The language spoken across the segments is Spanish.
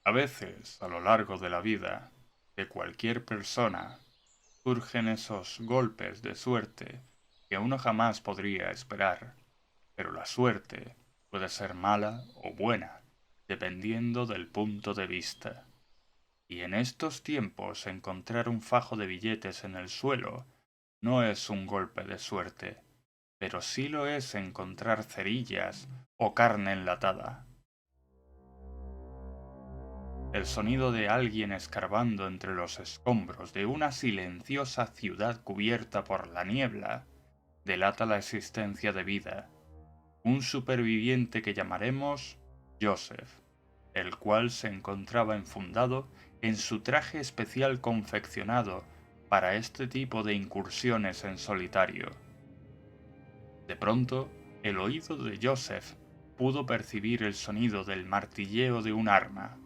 A veces, a lo largo de la vida, de cualquier persona, surgen esos golpes de suerte que uno jamás podría esperar, pero la suerte puede ser mala o buena, dependiendo del punto de vista. Y en estos tiempos encontrar un fajo de billetes en el suelo no es un golpe de suerte, pero sí lo es encontrar cerillas o carne enlatada. El sonido de alguien escarbando entre los escombros de una silenciosa ciudad cubierta por la niebla delata la existencia de vida, un superviviente que llamaremos Joseph, el cual se encontraba enfundado en su traje especial confeccionado para este tipo de incursiones en solitario. De pronto, el oído de Joseph pudo percibir el sonido del martilleo de un arma,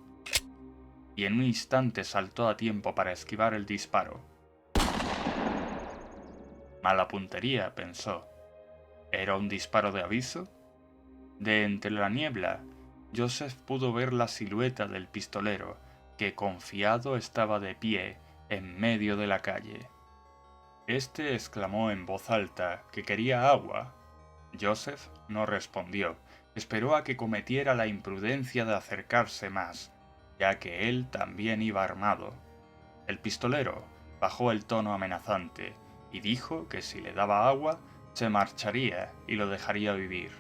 y en un instante saltó a tiempo para esquivar el disparo. Mala puntería, pensó. ¿Era un disparo de aviso? De entre la niebla, Joseph pudo ver la silueta del pistolero, que confiado estaba de pie en medio de la calle. Este exclamó en voz alta que quería agua. Joseph no respondió, esperó a que cometiera la imprudencia de acercarse más, ya que él también iba armado. El pistolero bajó el tono amenazante y dijo que si le daba agua, se marcharía y lo dejaría vivir.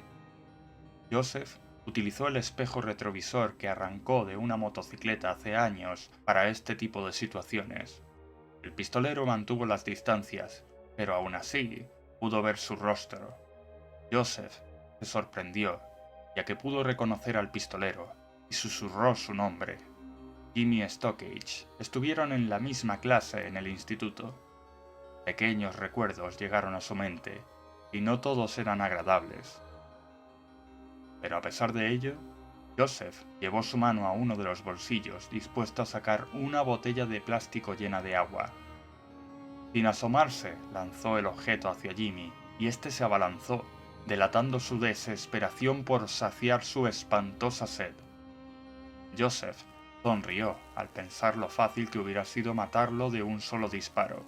Joseph utilizó el espejo retrovisor que arrancó de una motocicleta hace años para este tipo de situaciones. El pistolero mantuvo las distancias, pero aún así pudo ver su rostro. Joseph se sorprendió, ya que pudo reconocer al pistolero, y susurró su nombre. Jimmy Stockage. Estuvieron en la misma clase en el instituto. Pequeños recuerdos llegaron a su mente, y no todos eran agradables. Pero a pesar de ello, Joseph llevó su mano a uno de los bolsillos dispuesto a sacar una botella de plástico llena de agua. Sin asomarse, lanzó el objeto hacia Jimmy, y éste se abalanzó, delatando su desesperación por saciar su espantosa sed. Joseph sonrió al pensar lo fácil que hubiera sido matarlo de un solo disparo.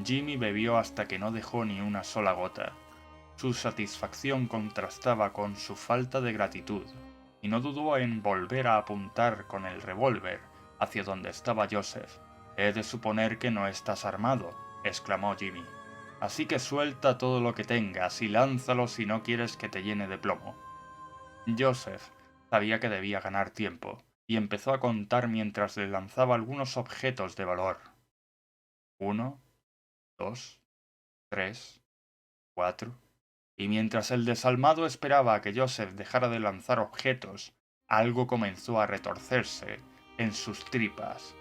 Jimmy bebió hasta que no dejó ni una sola gota. Su satisfacción contrastaba con su falta de gratitud, y no dudó en volver a apuntar con el revólver hacia donde estaba Joseph. «He de suponer que no estás armado», exclamó Jimmy. «Así que suelta todo lo que tengas y lánzalo si no quieres que te llene de plomo». Joseph sabía que debía ganar tiempo, y empezó a contar mientras le lanzaba algunos objetos de valor. 1, 2, 3, 4... Y mientras el desalmado esperaba a que Joseph dejara de lanzar objetos, algo comenzó a retorcerse en sus tripas.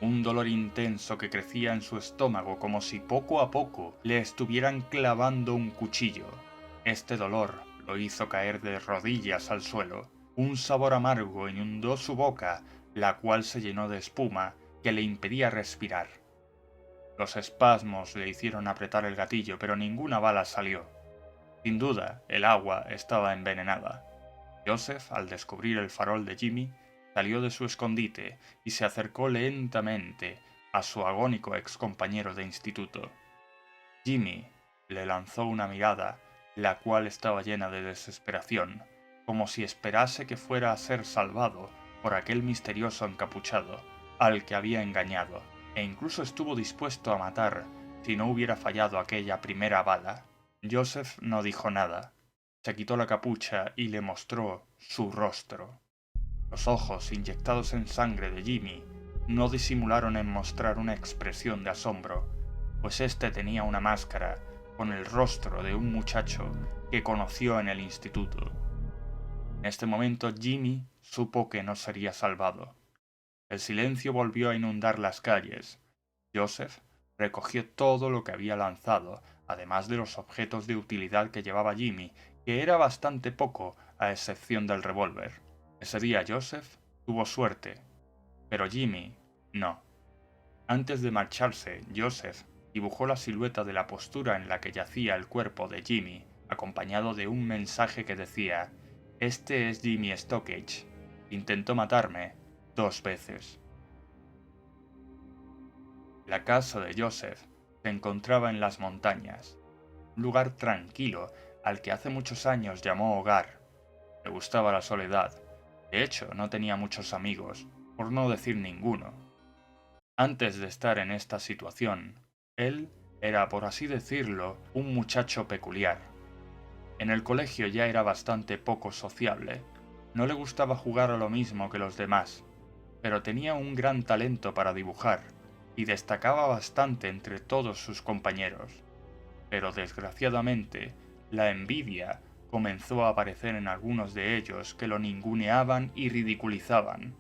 Un dolor intenso que crecía en su estómago como si poco a poco le estuvieran clavando un cuchillo. Este dolor lo hizo caer de rodillas al suelo. Un sabor amargo inundó su boca, la cual se llenó de espuma que le impedía respirar. Los espasmos le hicieron apretar el gatillo, pero ninguna bala salió. Sin duda, el agua estaba envenenada. Joseph, al descubrir el farol de Jimmy, salió de su escondite y se acercó lentamente a su agónico excompañero de instituto. Jimmy le lanzó una mirada, la cual estaba llena de desesperación, como si esperase que fuera a ser salvado por aquel misterioso encapuchado, al que había engañado, e incluso estuvo dispuesto a matar si no hubiera fallado aquella primera bala. Joseph no dijo nada. Se quitó la capucha y le mostró su rostro. Los ojos inyectados en sangre de Jimmy no disimularon en mostrar una expresión de asombro, pues éste tenía una máscara con el rostro de un muchacho que conoció en el instituto. En este momento Jimmy supo que no sería salvado. El silencio volvió a inundar las calles. Joseph recogió todo lo que había lanzado, además de los objetos de utilidad que llevaba Jimmy, que era bastante poco a excepción del revólver. Ese día Joseph tuvo suerte, pero Jimmy no. Antes de marcharse, Joseph dibujó la silueta de la postura en la que yacía el cuerpo de Jimmy, acompañado de un mensaje que decía: «Este es Jimmy Stockage». Intentó matarme 2 veces. La casa de Joseph se encontraba en las montañas, un lugar tranquilo al que hace muchos años llamó hogar. Le gustaba la soledad. De hecho, no tenía muchos amigos, por no decir ninguno. Antes de estar en esta situación, él era, por así decirlo, un muchacho peculiar. En el colegio ya era bastante poco sociable. No le gustaba jugar a lo mismo que los demás, pero tenía un gran talento para dibujar y destacaba bastante entre todos sus compañeros. Pero desgraciadamente, la envidia comenzó a aparecer en algunos de ellos que lo ninguneaban y ridiculizaban.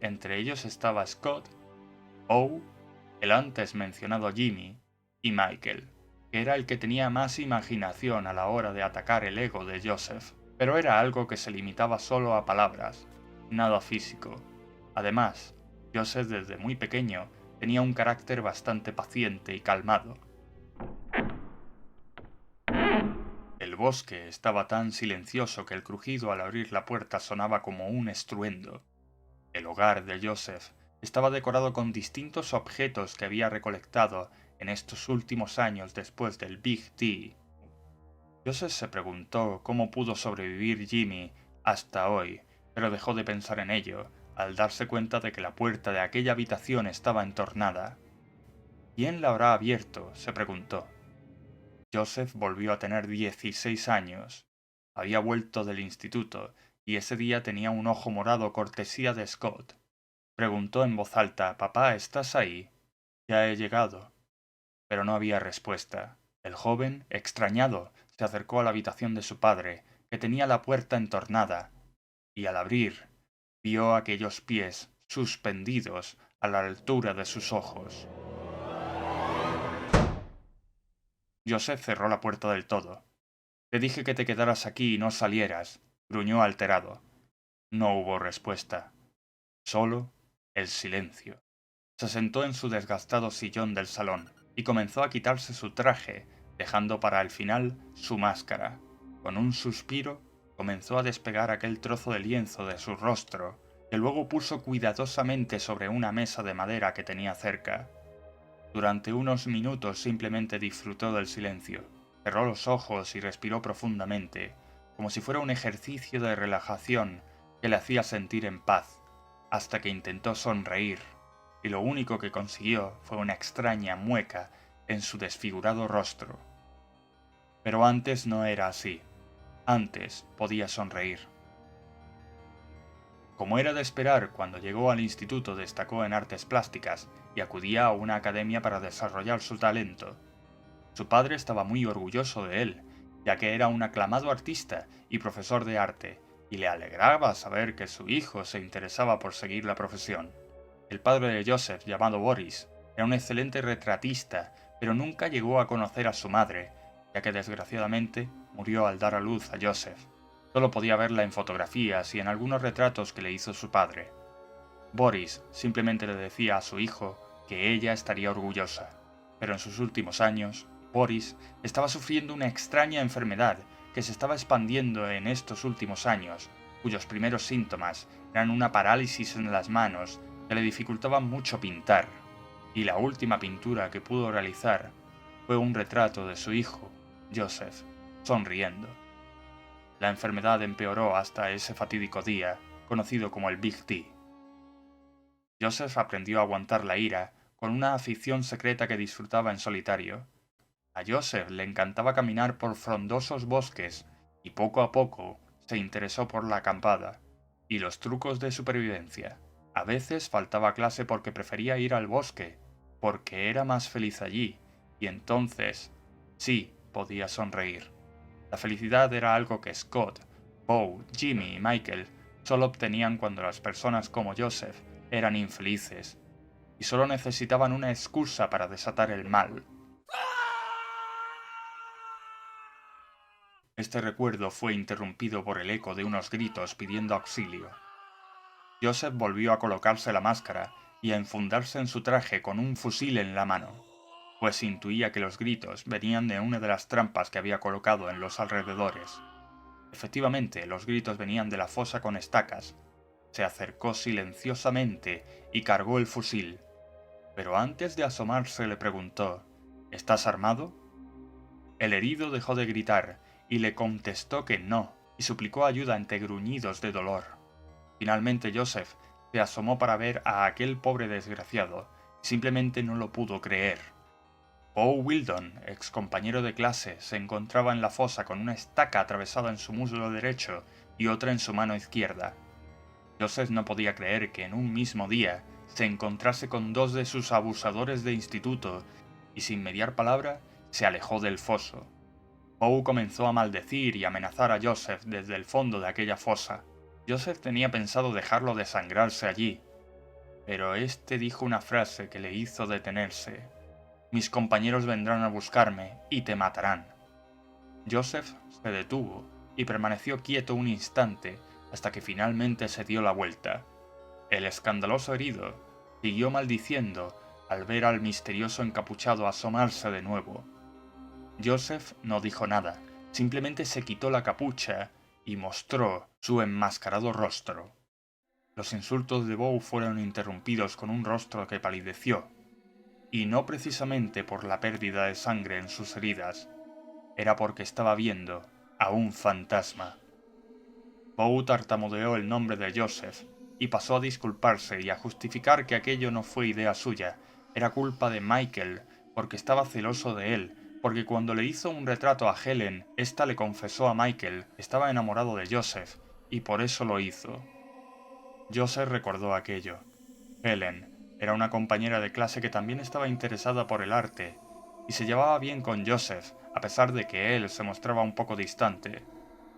Entre ellos estaba Scott, Poe, el antes mencionado Jimmy y Michael, que era el que tenía más imaginación a la hora de atacar el ego de Joseph, pero era algo que se limitaba solo a palabras, nada físico. Además, Joseph desde muy pequeño tenía un carácter bastante paciente y calmado. El bosque estaba tan silencioso que el crujido al abrir la puerta sonaba como un estruendo. El hogar de Joseph estaba decorado con distintos objetos que había recolectado en estos últimos años después del Big T. Joseph se preguntó cómo pudo sobrevivir Jimmy hasta hoy, pero dejó de pensar en ello al darse cuenta de que la puerta de aquella habitación estaba entornada. ¿Quién la habrá abierto?, se preguntó. Joseph volvió a tener 16 años. Había vuelto del instituto y ese día tenía un ojo morado cortesía de Scott. Preguntó en voz alta: «Papá, ¿estás ahí?» «Ya he llegado». Pero no había respuesta. El joven, extrañado, se acercó a la habitación de su padre, que tenía la puerta entornada, y al abrir, vio aquellos pies suspendidos a la altura de sus ojos. Joseph cerró la puerta del todo. «Te dije que te quedaras aquí y no salieras», gruñó alterado. No hubo respuesta. Solo el silencio. Se sentó en su desgastado sillón del salón y comenzó a quitarse su traje, dejando para el final su máscara. Con un suspiro, comenzó a despegar aquel trozo de lienzo de su rostro, que luego puso cuidadosamente sobre una mesa de madera que tenía cerca. Durante unos minutos simplemente disfrutó del silencio. Cerró los ojos y respiró profundamente, como si fuera un ejercicio de relajación que le hacía sentir en paz, hasta que intentó sonreír, y lo único que consiguió fue una extraña mueca en su desfigurado rostro. Pero antes no era así. Antes podía sonreír. Como era de esperar, cuando llegó al instituto destacó en artes plásticas y acudía a una academia para desarrollar su talento. Su padre estaba muy orgulloso de él, ya que era un aclamado artista y profesor de arte, y le alegraba saber que su hijo se interesaba por seguir la profesión. El padre de Joseph, llamado Boris, era un excelente retratista, pero nunca llegó a conocer a su madre, ya que desgraciadamente murió al dar a luz a Joseph. Solo podía verla en fotografías y en algunos retratos que le hizo su padre. Boris simplemente le decía a su hijo que ella estaría orgullosa, pero en sus últimos años, Boris estaba sufriendo una extraña enfermedad que se estaba expandiendo en estos últimos años, cuyos primeros síntomas eran una parálisis en las manos que le dificultaba mucho pintar, y la última pintura que pudo realizar fue un retrato de su hijo, Joseph, sonriendo. La enfermedad empeoró hasta ese fatídico día, conocido como el Big T. Joseph aprendió a aguantar la ira con una afición secreta que disfrutaba en solitario. A Joseph le encantaba caminar por frondosos bosques y poco a poco se interesó por la acampada y los trucos de supervivencia. A veces faltaba clase porque prefería ir al bosque, porque era más feliz allí, y entonces sí podía sonreír. La felicidad era algo que Scott, Poe, Jimmy y Michael solo obtenían cuando las personas como Joseph eran infelices, y solo necesitaban una excusa para desatar el mal. Este recuerdo fue interrumpido por el eco de unos gritos pidiendo auxilio. Joseph volvió a colocarse la máscara y a enfundarse en su traje con un fusil en la mano, pues intuía que los gritos venían de una de las trampas que había colocado en los alrededores. Efectivamente, los gritos venían de la fosa con estacas. se acercó silenciosamente y cargó el fusil. Pero antes de asomarse le preguntó: ¿Estás armado? El herido dejó de gritar y le contestó que no, y suplicó ayuda entre gruñidos de dolor. Finalmente Joseph se asomó para ver a aquel pobre desgraciado y simplemente no lo pudo creer. Poe Wildon, ex compañero de clase, se encontraba en la fosa con una estaca atravesada en su muslo derecho y otra en su mano izquierda. Joseph no podía creer que en un mismo día se encontrase con dos de sus abusadores de instituto y sin mediar palabra se alejó del foso. Poe comenzó a maldecir y amenazar a Joseph desde el fondo de aquella fosa. Joseph tenía pensado dejarlo desangrarse allí, pero este dijo una frase que le hizo detenerse: «Mis compañeros vendrán a buscarme y te matarán». Joseph se detuvo y permaneció quieto un instante hasta que finalmente se dio la vuelta. El escandaloso herido siguió maldiciendo al ver al misterioso encapuchado asomarse de nuevo. Joseph no dijo nada, simplemente se quitó la capucha y mostró su enmascarado rostro. Los insultos de Poe fueron interrumpidos con un rostro que palideció, y no precisamente por la pérdida de sangre en sus heridas, era porque estaba viendo a un fantasma. Poe tartamudeó el nombre de Joseph y pasó a disculparse y a justificar que aquello no fue idea suya, era culpa de Michael, porque estaba celoso de él, porque cuando le hizo un retrato a Helen, ésta le confesó a Michael que estaba enamorado de Joseph, y por eso lo hizo. Joseph recordó aquello. Helen era una compañera de clase que también estaba interesada por el arte, y se llevaba bien con Joseph, a pesar de que él se mostraba un poco distante.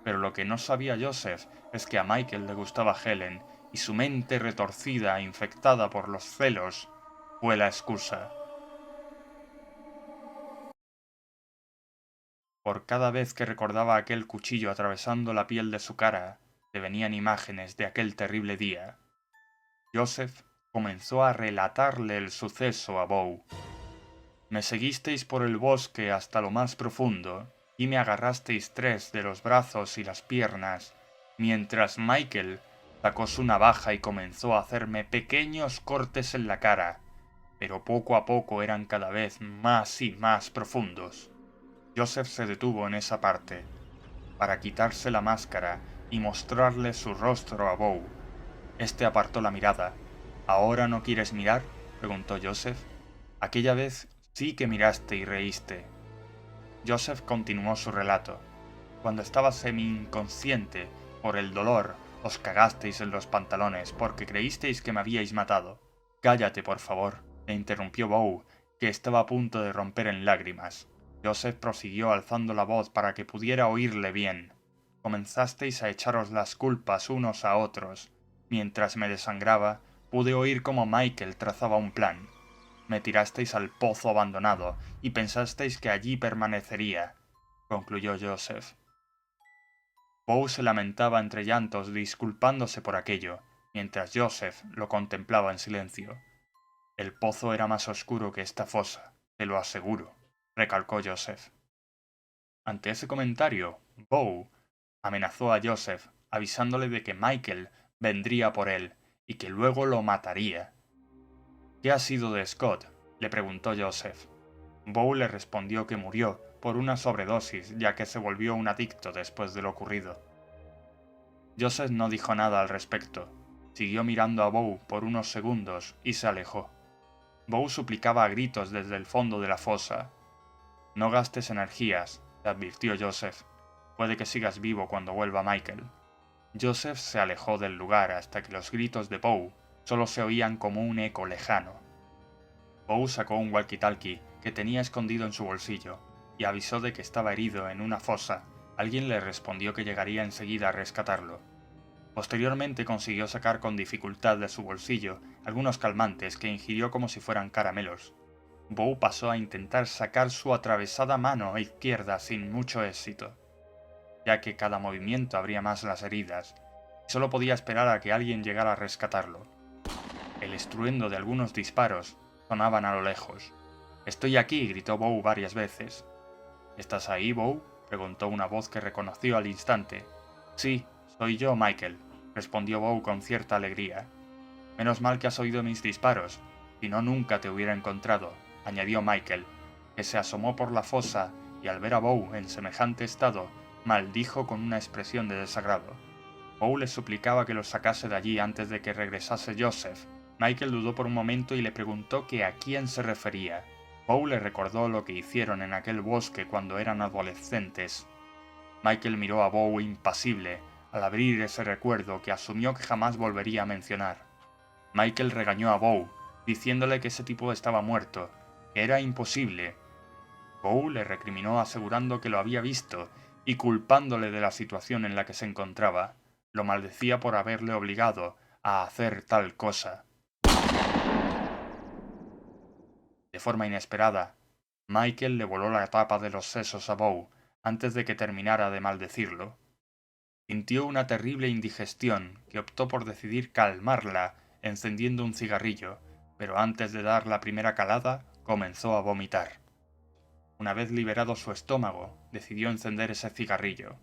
Pero lo que no sabía Joseph es que a Michael le gustaba Helen, y su mente retorcida e infectada por los celos fue la excusa. Por cada vez que recordaba aquel cuchillo atravesando la piel de su cara, le venían imágenes de aquel terrible día. Joseph comenzó a relatarle el suceso a Poe. Me seguisteis por el bosque hasta lo más profundo, y me agarrasteis 3 de los brazos y las piernas, mientras Michael sacó su navaja y comenzó a hacerme pequeños cortes en la cara, pero poco a poco eran cada vez más y más profundos. Joseph se detuvo en esa parte, para quitarse la máscara y mostrarle su rostro a Poe. Este apartó la mirada. ¿Ahora no quieres mirar?, preguntó Joseph. Aquella vez sí que miraste y reíste. Joseph continuó su relato. Cuando estaba semi-inconsciente por el dolor, os cagasteis en los pantalones porque creísteis que me habíais matado. Cállate, por favor, le interrumpió Poe, que estaba a punto de romper en lágrimas. Joseph prosiguió alzando la voz para que pudiera oírle bien. Comenzasteis a echaros las culpas unos a otros. Mientras me desangraba, pude oír cómo Michael trazaba un plan. Me tirasteis al pozo abandonado y pensasteis que allí permanecería, concluyó Joseph. Poe se lamentaba entre llantos disculpándose por aquello, mientras Joseph lo contemplaba en silencio. El pozo era más oscuro que esta fosa, te lo aseguro, recalcó Joseph. Ante ese comentario, Poe amenazó a Joseph, avisándole de que Michael vendría por él y que luego lo mataría. ¿Qué ha sido de Scott?, le preguntó Joseph. Poe le respondió que murió por una sobredosis, ya que se volvió un adicto después de lo ocurrido. Joseph no dijo nada al respecto. Siguió mirando a Poe por unos segundos y se alejó. Poe suplicaba a gritos desde el fondo de la fosa. No gastes energías, le advirtió Joseph. Puede que sigas vivo cuando vuelva Michael. Joseph se alejó del lugar hasta que los gritos de Poe solo se oían como un eco lejano. Poe sacó un walkie-talkie que tenía escondido en su bolsillo y avisó de que estaba herido en una fosa. Alguien le respondió que llegaría enseguida a rescatarlo. Posteriormente consiguió sacar con dificultad de su bolsillo algunos calmantes que ingirió como si fueran caramelos. Poe pasó a intentar sacar su atravesada mano izquierda sin mucho éxito, ya que cada movimiento abría más las heridas, y solo podía esperar a que alguien llegara a rescatarlo. El estruendo de algunos disparos sonaban a lo lejos. «Estoy aquí», gritó Poe varias veces. «¿Estás ahí, Poe?», preguntó una voz que reconoció al instante. «Sí, soy yo, Michael». respondió Bow con cierta alegría. Menos mal que has oído mis disparos, si no nunca te hubiera encontrado, añadió Michael, que se asomó por la fosa y al ver a Bow en semejante estado, maldijo con una expresión de desagrado. Bow le suplicaba que lo sacase de allí antes de que regresase Joseph. Michael dudó por un momento y le preguntó que a quién se refería. Bow le recordó lo que hicieron en aquel bosque cuando eran adolescentes. Michael miró a Bow impasible al abrir ese recuerdo que asumió que jamás volvería a mencionar. Michael regañó a Bow, diciéndole que ese tipo estaba muerto, que era imposible. Bow le recriminó asegurando que lo había visto y culpándole de la situación en la que se encontraba. Lo maldecía por haberle obligado a hacer tal cosa. De forma inesperada, Michael le voló la tapa de los sesos a Bow antes de que terminara de maldecirlo. Sintió una terrible indigestión que optó por decidir calmarla encendiendo un cigarrillo, pero antes de dar la primera calada comenzó a vomitar. Una vez liberado su estómago, decidió encender ese cigarrillo.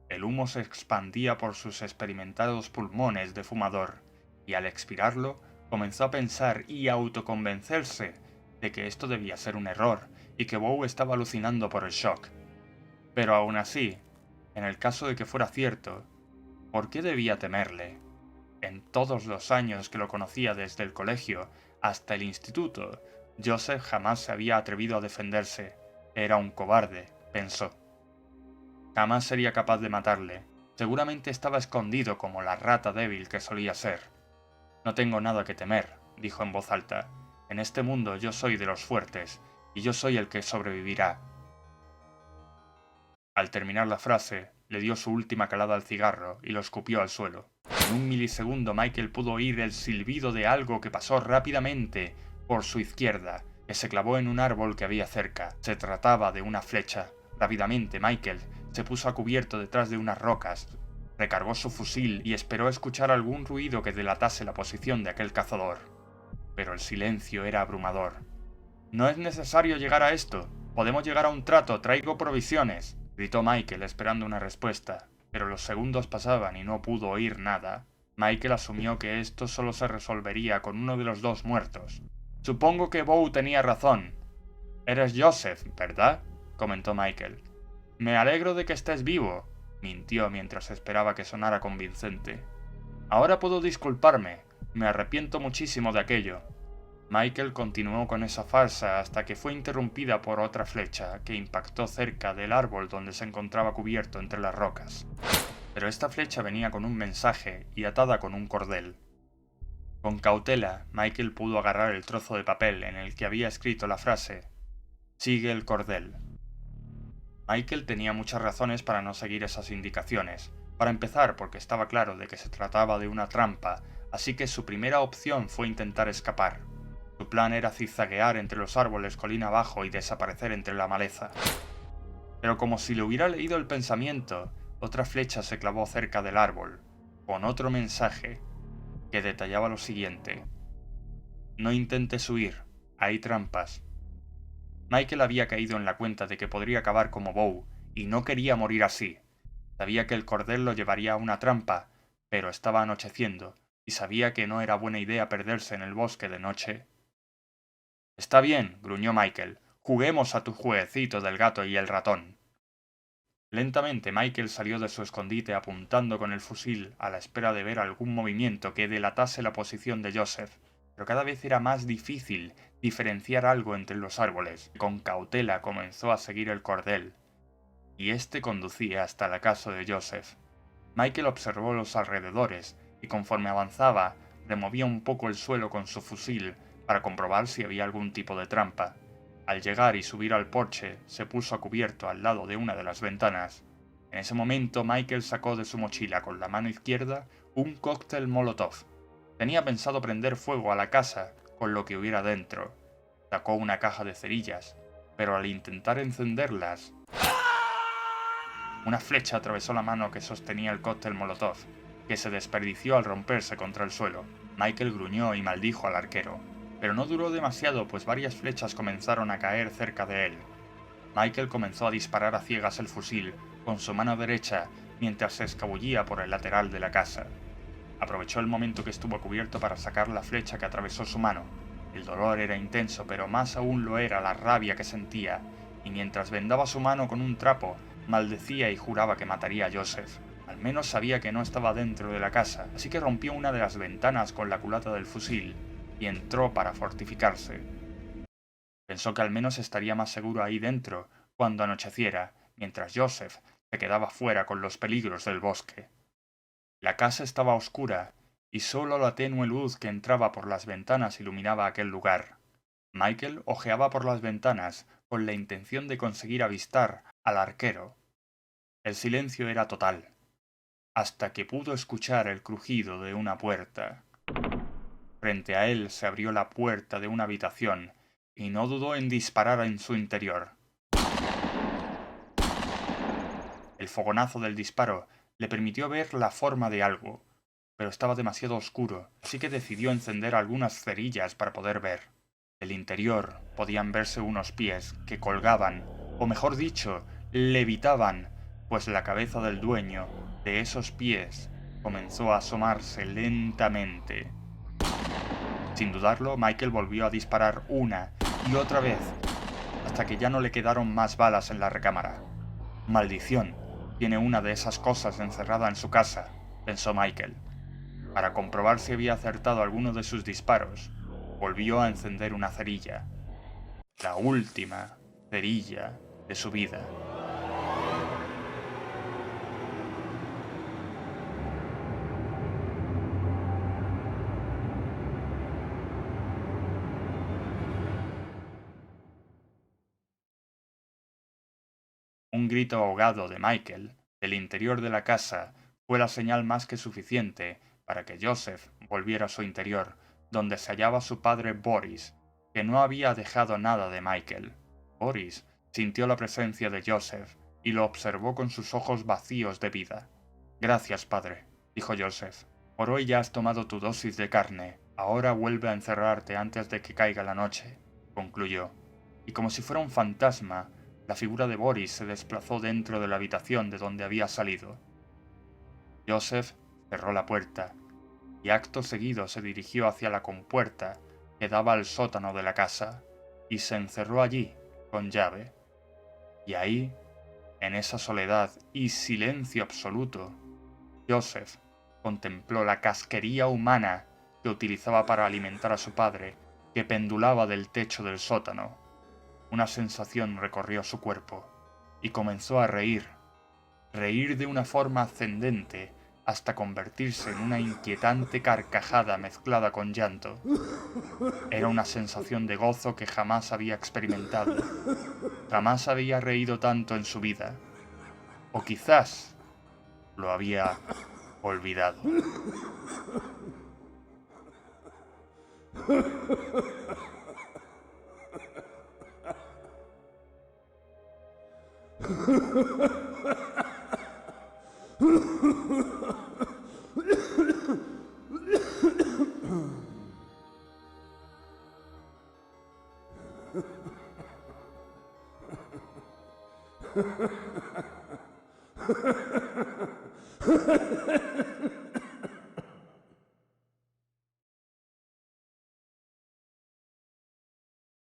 El humo se expandía por sus experimentados pulmones de fumador, y al expirarlo comenzó a pensar y autoconvencerse de que esto debía ser un error y que Bow estaba alucinando por el shock. Pero aún así, en el caso de que fuera cierto, ¿por qué debía temerle? En todos los años que lo conocía desde el colegio hasta el instituto, Joseph jamás se había atrevido a defenderse. Era un cobarde, pensó. Jamás sería capaz de matarle. Seguramente estaba escondido como la rata débil que solía ser. No tengo nada que temer, dijo en voz alta. En este mundo yo soy de los fuertes, y yo soy el que sobrevivirá. Al terminar la frase, le dio su última calada al cigarro y lo escupió al suelo. En un milisegundo Michael pudo oír el silbido de algo que pasó rápidamente por su izquierda, que se clavó en un árbol que había cerca. Se trataba de una flecha. Rápidamente Michael se puso a cubierto detrás de unas rocas, recargó su fusil y esperó escuchar algún ruido que delatase la posición de aquel cazador. Pero el silencio era abrumador. «No es necesario llegar a esto. Podemos llegar a un trato. Traigo provisiones», gritó Michael esperando una respuesta, pero los segundos pasaban y no pudo oír nada. Michael asumió que esto solo se resolvería con uno de los dos muertos. «Supongo que Bow tenía razón. Eres Joseph, ¿verdad?», comentó Michael. «Me alegro de que estés vivo», mintió mientras esperaba que sonara convincente. «Ahora puedo disculparme. Me arrepiento muchísimo de aquello». Michael continuó con esa farsa hasta que fue interrumpida por otra flecha que impactó cerca del árbol donde se encontraba cubierto entre las rocas. Pero esta flecha venía con un mensaje y atada con un cordel. Con cautela, Michael pudo agarrar el trozo de papel en el que había escrito la frase «Sigue el cordel». Michael tenía muchas razones para no seguir esas indicaciones. Para empezar, porque estaba claro de que se trataba de una trampa, así que su primera opción fue intentar escapar. Su plan era zigzaguear entre los árboles colina abajo y desaparecer entre la maleza. Pero como si le hubiera leído el pensamiento, otra flecha se clavó cerca del árbol, con otro mensaje, que detallaba lo siguiente: «No intentes huir, hay trampas». Michael había caído en la cuenta de que podría acabar como Bow, y no quería morir así. Sabía que el cordel lo llevaría a una trampa, pero estaba anocheciendo, y sabía que no era buena idea perderse en el bosque de noche. «Está bien», gruñó Michael, «juguemos a tu jueguecito del gato y el ratón». Lentamente Michael salió de su escondite apuntando con el fusil a la espera de ver algún movimiento que delatase la posición de Joseph, pero cada vez era más difícil diferenciar algo entre los árboles. Con cautela comenzó a seguir el cordel, y este conducía hasta la casa de Joseph. Michael observó los alrededores, y conforme avanzaba, removía un poco el suelo con su fusil para comprobar si había algún tipo de trampa. Al llegar y subir al porche, se puso a cubierto al lado de una de las ventanas. En ese momento Michael sacó de su mochila con la mano izquierda un cóctel Molotov. Tenía pensado prender fuego a la casa con lo que hubiera dentro. Sacó una caja de cerillas, pero al intentar encenderlas, una flecha atravesó la mano que sostenía el cóctel Molotov, que se desperdició al romperse contra el suelo. Michael gruñó y maldijo al arquero, pero no duró demasiado pues varias flechas comenzaron a caer cerca de él. Michael comenzó a disparar a ciegas el fusil con su mano derecha mientras se escabullía por el lateral de la casa. Aprovechó el momento que estuvo cubierto para sacar la flecha que atravesó su mano. El dolor era intenso, pero más aún lo era la rabia que sentía, y mientras vendaba su mano con un trapo, maldecía y juraba que mataría a Joseph. Al menos sabía que no estaba dentro de la casa, así que rompió una de las ventanas con la culata del fusil y entró para fortificarse. Pensó que al menos estaría más seguro ahí dentro cuando anocheciera, mientras Joseph se quedaba fuera con los peligros del bosque. La casa estaba oscura, y solo la tenue luz que entraba por las ventanas iluminaba aquel lugar. Michael ojeaba por las ventanas con la intención de conseguir avistar al arquero. El silencio era total, hasta que pudo escuchar el crujido de una puerta. Frente a él se abrió la puerta de una habitación, y no dudó en disparar en su interior. El fogonazo del disparo le permitió ver la forma de algo, pero estaba demasiado oscuro, así que decidió encender algunas cerillas para poder ver. Del interior podían verse unos pies que colgaban, o mejor dicho, levitaban, pues la cabeza del dueño de esos pies comenzó a asomarse lentamente. Sin dudarlo, Michael volvió a disparar una y otra vez, hasta que ya no le quedaron más balas en la recámara. Maldición, tiene una de esas cosas encerrada en su casa, pensó Michael. Para comprobar si había acertado alguno de sus disparos, volvió a encender una cerilla. La última cerilla de su vida. Un grito ahogado de Michael, del interior de la casa, fue la señal más que suficiente para que Joseph volviera a su interior, donde se hallaba su padre Boris, que no había dejado nada de Michael. Boris sintió la presencia de Joseph y lo observó con sus ojos vacíos de vida. «Gracias, padre», dijo Joseph. «Por hoy ya has tomado tu dosis de carne. Ahora vuelve a encerrarte antes de que caiga la noche», concluyó. Y como si fuera un fantasma, la figura de Boris se desplazó dentro de la habitación de donde había salido. Joseph cerró la puerta y acto seguido se dirigió hacia la compuerta que daba al sótano de la casa y se encerró allí con llave. Y ahí, en esa soledad y silencio absoluto, Joseph contempló la casquería humana que utilizaba para alimentar a su padre, que pendulaba del techo del sótano. Una sensación recorrió su cuerpo y comenzó a reír de una forma ascendente hasta convertirse en una inquietante carcajada mezclada con llanto. Era una sensación de gozo que jamás había experimentado. Jamás había reído tanto en su vida. O quizás lo había olvidado.